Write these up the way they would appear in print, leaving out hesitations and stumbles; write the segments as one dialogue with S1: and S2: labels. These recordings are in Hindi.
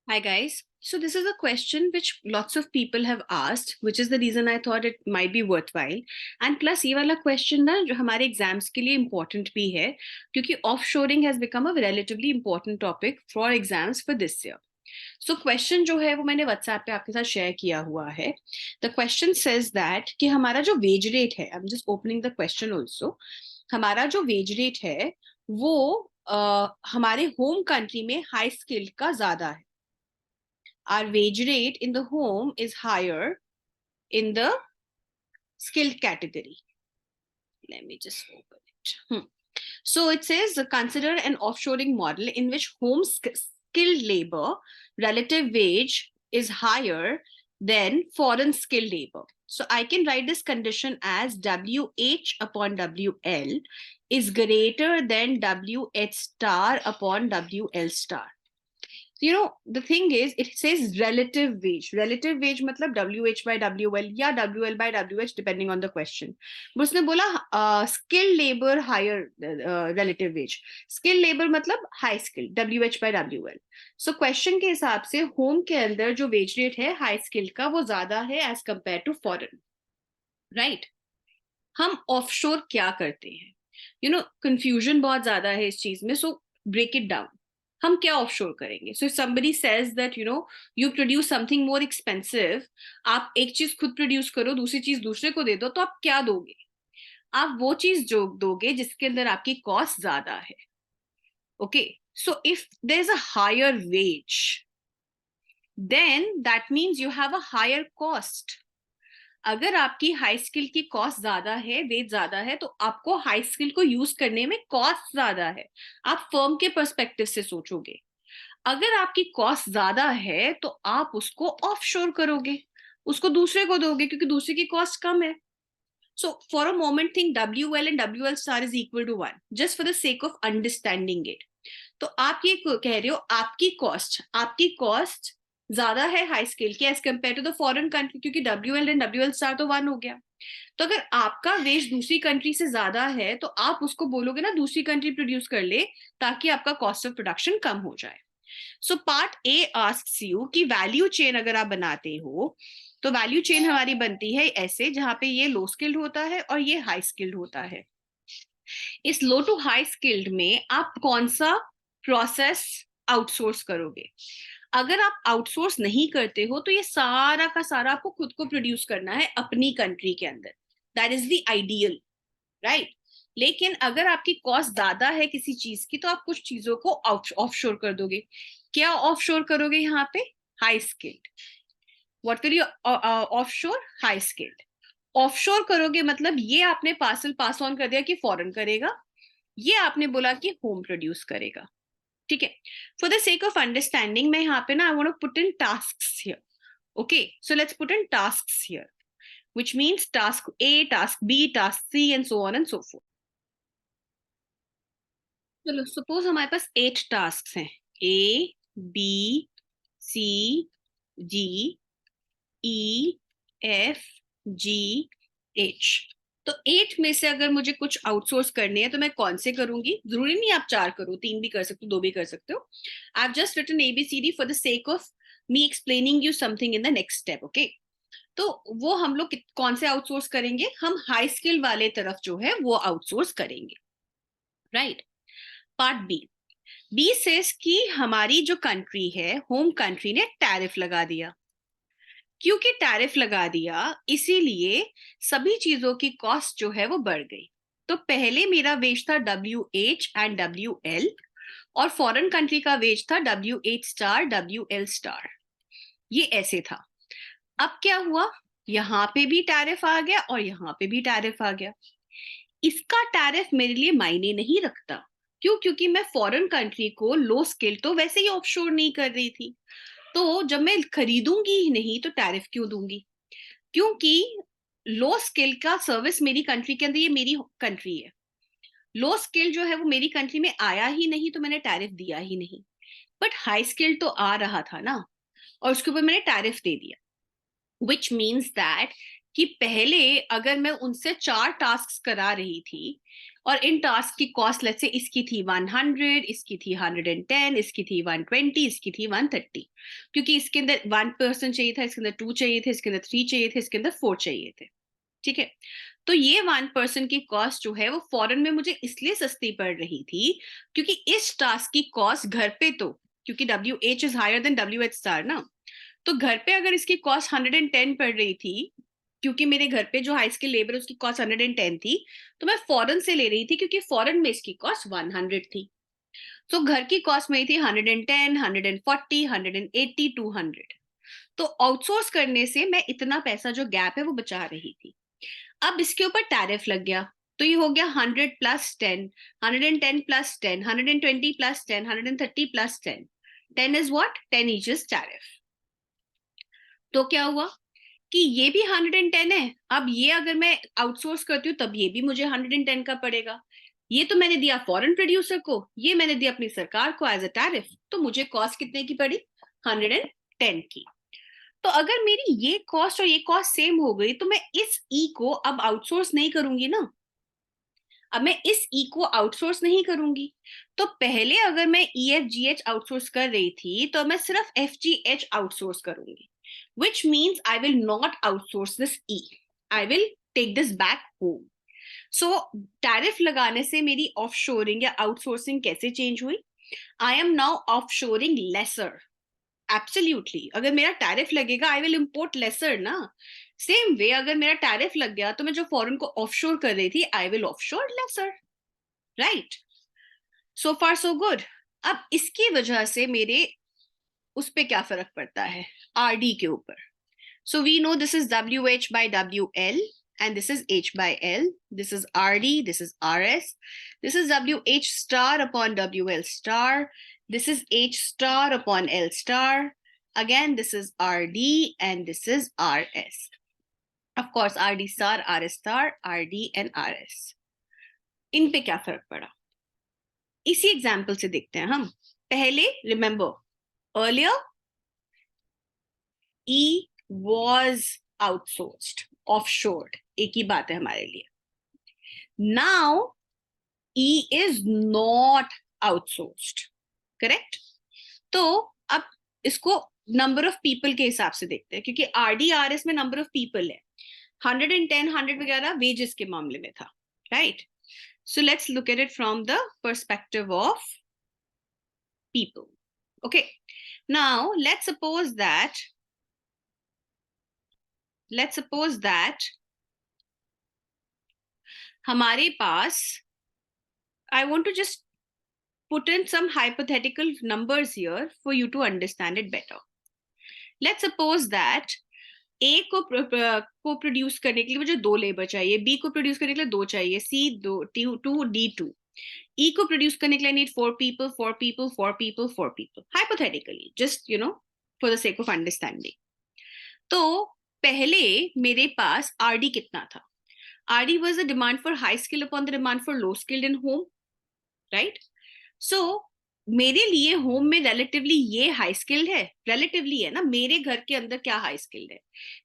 S1: Hi guys. So this is a question which lots of people have asked, which is the reason I thought it might be worthwhile. And plus ये वाला question ना जो हमारे exams के लिए important भी है, क्योंकि offshoring has become a relatively important topic for exams for this year. So question जो है वो मैंने WhatsApp पे आपके साथ share किया हुआ है. The question says that कि हमारा जो wage rate है, I'm just opening the question also. हमारा जो wage rate है वो हमारे home country में high skilled का ज्यादा है. Our wage rate in the home is higher in the skilled category. Let me just open it. So it says consider an offshoring model in which home skilled labor relative wage is higher than foreign skilled labor. So I can write this condition as WH upon WL is greater than WH star upon WL star. The thing is, it says relative wage. Relative wage मतलब WH by WL या WL by WH depending on the question. but उसने बोला skilled labor higher relative wage. Skilled labor मतलब high skill WH by WL. So question के हिसाब से home के अंदर जो wage rate है high skill का वो ज्यादा है as compared to foreign. Right? हम offshore क्या करते हैं? Confusion बहुत ज्यादा है इस चीज में. So break it down. हम क्या ऑफशोर करेंगे? सो somebody says that you produce something more expensive, आप एक चीज खुद प्रोड्यूस करो, दूसरी चीज दूसरे को दे दो, तो आप क्या दोगे? आप वो चीज जो दोगे जिसके अंदर आपकी कॉस्ट ज्यादा है. Okay, so if there is a higher wage, then that means you have a higher cost. अगर आपकी हाई स्किल की कॉस्ट ज्यादा है, वेज ज्यादा है, तो आपको हाई स्किल को यूज करने में कॉस्ट ज्यादा है. आप फर्म के पर्सपेक्टिव से सोचोगे. अगर आपकी कॉस्ट ज्यादा है तो आप उसको ऑफशोर करोगे, उसको दूसरे को दोगे क्योंकि दूसरे की कॉस्ट कम है. So for a moment think WL and WL star is equal to 1 just for the sake of understanding it. तो आप ये कह रहे हो आपकी कॉस्ट ज्यादा है हाई स्किल की as compared to the foreign country, क्योंकि WL एंड WL स्टार तो 1 हो गया. तो अगर आपका वेज दूसरी कंट्री से ज्यादा है तो आप उसको बोलोगे ना दूसरी कंट्री प्रोड्यूस कर ले ताकि आपका कॉस्ट ऑफ प्रोडक्शन कम हो जाए. So part A asks you कि वैल्यू चेन अगर आप बनाते हो तो वैल्यू चेन हमारी बनती है ऐसे, जहां पे ये लो स्किल्ड होता है और ये हाई स्किल्ड होता है. इस लो टू हाई स्किल्ड में आप कौन सा प्रोसेस आउटसोर्स करोगे? अगर आप आउटसोर्स नहीं करते हो तो ये सारा का सारा आपको खुद को प्रोड्यूस करना है अपनी कंट्री के अंदर. That is the ideal, right? लेकिन अगर आपकी कॉस्ट ज्यादा है किसी चीज की तो आप कुछ चीजों को ऑफशोर कर दोगे. क्या ऑफशोर करोगे यहाँ पे? High skilled. What will you offshore? High skilled. Offshore करोगे मतलब ये आपने पार्सल पास ऑन कर दिया कि फॉरेन करेगा, ये आपने बोला कि होम प्रोड्यूस करेगा. ठीक है. For the sake of understanding मैं यहाँ पे ना I want to put in tasks here. Okay, so let's put in tasks here, which means task A, task B, task C, and so on and so forth. चलो सपोज हमारे पास 8 टास्क हैं. A B C D E F G H. तो 8 में से अगर मुझे कुछ आउटसोर्स करने हैं तो मैं कौन से करूंगी? जरूरी नहीं आप 4 करो, 3 भी कर सकते हो, 2 भी कर सकते हो. I have just written ABCD for the sake of me explaining you something in the next step. Okay, तो वो हम लोग कौन से आउटसोर्स करेंगे? हम हाई स्किल वाले तरफ जो है वो आउटसोर्स करेंगे. राइट. पार्ट बी सेज कि हमारी जो कंट्री है, होम कंट्री ने टैरिफ लगा दिया. क्योंकि टैरिफ लगा दिया इसीलिए सभी चीजों की कॉस्ट जो है वो बढ़ गई. तो पहले मेरा वेज था WH एंड WL और फॉरेन कंट्री का वेज था WH स्टार WL स्टार. ये ऐसे था. अब क्या हुआ? यहां पे भी टैरिफ आ गया और यहां पे भी टैरिफ आ गया. इसका टैरिफ मेरे लिए मायने नहीं रखता. क्यों? क्योंकि मैं फॉरेन कंट्री को लो स्किल तो वैसे ही ऑफशोर नहीं कर रही थी. तो जब मैं खरीदूंगी ही नहीं तो टैरिफ क्यों दूंगी? क्योंकि लो स्किल का सर्विस मेरी कंट्री के अंदर, ये मेरी कंट्री है, लो स्किल जो है वो मेरी कंट्री में आया ही नहीं तो मैंने टैरिफ दिया ही नहीं. बट हाई स्किल तो आ रहा था ना, और उसके ऊपर मैंने टैरिफ दे दिया. which means that कि पहले अगर मैं उनसे 4 टास्क करा रही थी और इन टास्क की कॉस्ट लेट्स से इसकी थी 100, इसकी थी 110, इसकी थी 120, इसकी थी 130, क्योंकि इसके अंदर 1 पर्सन चाहिए था, इसके अंदर 2 चाहिए थे, इसके अंदर 3 चाहिए थे, इसके अंदर 4 चाहिए थे। ठीक है, तो ये 1 पर्सन की कॉस्ट जो है वो फॉरेन में मुझे इसलिए सस्ती पड़ रही थी क्योंकि इस टास्क की कॉस्ट घर पे, तो क्योंकि WH is higher than WH star ना, तो घर पे अगर इसकी कॉस्ट 110 पड़ रही थी, क्योंकि मेरे घर पे जो हाई स्किल लेबर उसकी कॉस्ट 110 थी, तो मैं फॉरेन से ले रही थी क्योंकि फॉरेन में इसकी कॉस्ट 100 थी। तो घर की कॉस्ट में थी 110, 140, 180, 200। तो आउटसोर्स करने से मैं इतना पैसा जो गैप है वो बचा रही थी। अब इसके ऊपर टैरिफ लग गया, तो ये हो गया 100 plus 10, 110 plus 10, 120 plus 10, 130 plus 10। 10 is what? 10 is tariff. तो क्या हुआ कि ये भी 110 है। अब ये अगर मैं आउटसोर्स करती हूँ तब ये भी मुझे 110 का पड़ेगा। ये तो मैंने दिया फॉरेन प्रोड्यूसर को, ये मैंने दिया अपनी सरकार को एज अ टैरिफ, तो मुझे कॉस्ट कितने की पड़ी? 110 की। तो अगर मेरी ये कॉस्ट और ये कॉस्ट सेम हो गई तो मैं इस ई को अब आउटसोर्स नहीं करूंगी ना। अब मैं इस ई को आउटसोर्स नहीं करूंगी, तो पहले अगर मैं EFGH आउटसोर्स कर रही थी तो मैं सिर्फ FGH आउटसोर्स करूंगी, which means I will not outsource this E. I will take this back home. So tariff लगाने से मेरी ऑफशोरिंग या आउटसोर्सिंग कैसे चेंज हुई? I am now offshoring lesser. Absolutely, अगर मेरा टैरिफ लगेगा आई विल इम्पोर्ट लेसर ना। सेम वे अगर मेरा टैरिफ लग गया तो मैं जो फॉरेन को ऑफशोर कर रही थी I will offshore lesser, right? So far so good. अब इसकी वजह से मेरे उस पे क्या फर्क पड़ता है? RD के ऊपर। So we know this is WH by WL and this is H by L. This is RD, this is RS. This is WH star upon WL star. This is H star upon L star. Again, this is RD and this is RS. Of course, RD star, RS star, RD and RS. इन पे क्या फर्क पड़ा? इसी एग्जाम्पल से देखते हैं हम। पहले remember earlier E was outsourced, offshored, एक ही बात है हमारे लिए। Now E is not outsourced, correct? तो अब इसको नंबर ऑफ पीपल के हिसाब से देखते हैं, क्योंकि RD/RS में नंबर ऑफ पीपल है। 110, 100 वगैरह वेजेस के मामले में था, right? So let's look at it from the perspective of people. Okay, now let's suppose that हमारे पास, I want to just put in some hypothetical numbers here for you to understand it better. Let's suppose that A को प्रोड्यूस करने के लिए मुझे 2 लेबर चाहिए, B को प्रोड्यूस करने के लिए 2 चाहिए, C 2, D 2, E को प्रोड्यूस करने के लिए need 4 people, 4 people, 4 people, 4 people. Hypothetically, just for the sake of understanding. तो पहले मेरे पास RD कितना था? RD was the demand for high skill upon the demand for low skilled in home, right? So मेरे लिए होम में रिलेटिवली ये हाई स्किल्ड है, रिलेटिवली है ना, मेरे घर के अंदर क्या हाई स्किल्ड है?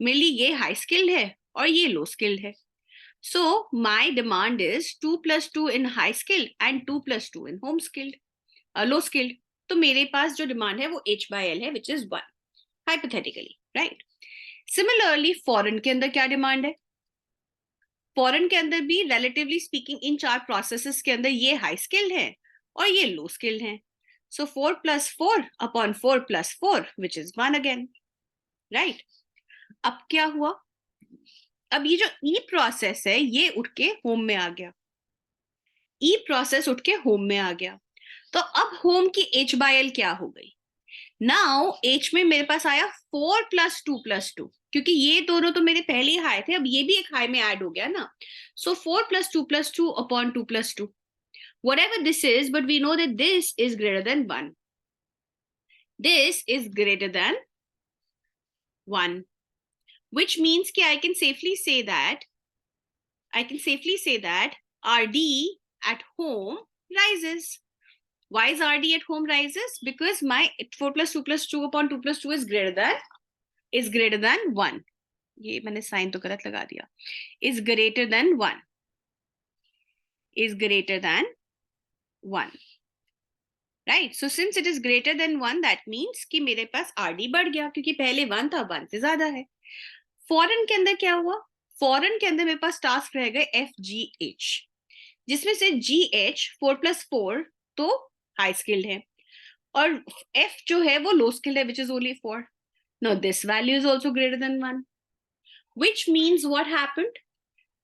S1: मेरे लिए ये हाई स्किल्ड है और ये लो स्किल्ड है। So my demand is 2 + 2 in high skilled and 2 + 2 in home skilled, low skilled. तो मेरे पास जो डिमांड है वो H/L है, which is 1, hypothetically, right? Similarly foreign के अंदर क्या डिमांड है? फॉरेन के अंदर भी रिलेटिवली स्पीकिंग इन 4 प्रोसेसेस के अंदर ये हाई स्किल्ड है और ये लो स्किल्ड है। So 4 + 4 upon 4 + 4, which is 1 again, right? अब क्या हुआ? अब ये जो E प्रोसेस है ये उठ के होम में आ गया, E प्रोसेस उठ के होम में आ गया। तो अब होम की H/L क्या हो गई? नाउ H में मेरे पास आया 4 + 2 + 2, क्योंकि ये दोनों तो मेरे पहले ही हाई थे, अब ये भी एक हाई में ऐड हो गया ना। So 4 + 2 + 2 upon 2 + 2, whatever this is, but we know that this is greater than 1. This is greater than 1, which means that I can safely say that RD at home rises. Why is RD at home rises? Because my 4 + 2 + 2 upon 2 + 2 is greater than 1. ये मैंने साइन तो गलत लगा दिया, is greater than 1. is greater than 1. Right? So since it is greater than 1, that means कि मेरे पास RD बढ़ गया, क्योंकि पहले 1 था, 1 से ज्यादा है. फॉरेन के अंदर क्या हुआ? फॉरेन के अंदर मेरे पास टास्क रह गए FGH, जिसमें से GH 4+4 तो हाई स्किल्ड है, और F जो है वो लो स्किल्ड है, which is only 4. Now this value is also greater than 1, which means what happened?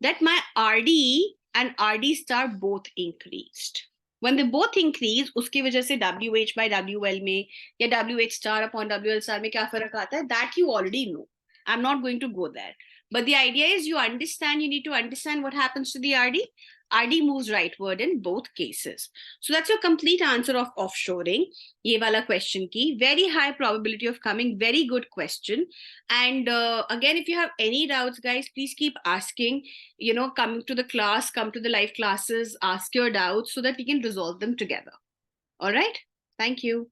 S1: That my RD and RD star both increased. When they both increase, उसकी वजह से WH by WL में या WH star upon WL star में क्या फर्क आता है? That you already know. I'm not going to go there. But the idea is you need to understand what happens to the RD. RD moves rightward in both cases. So that's your complete answer of offshoring. ये वाला question की. Very high probability of coming. Very good question. And again, if you have any doubts, guys, please keep asking. Come to the class, come to the live classes, ask your doubts so that we can resolve them together. All right. Thank you.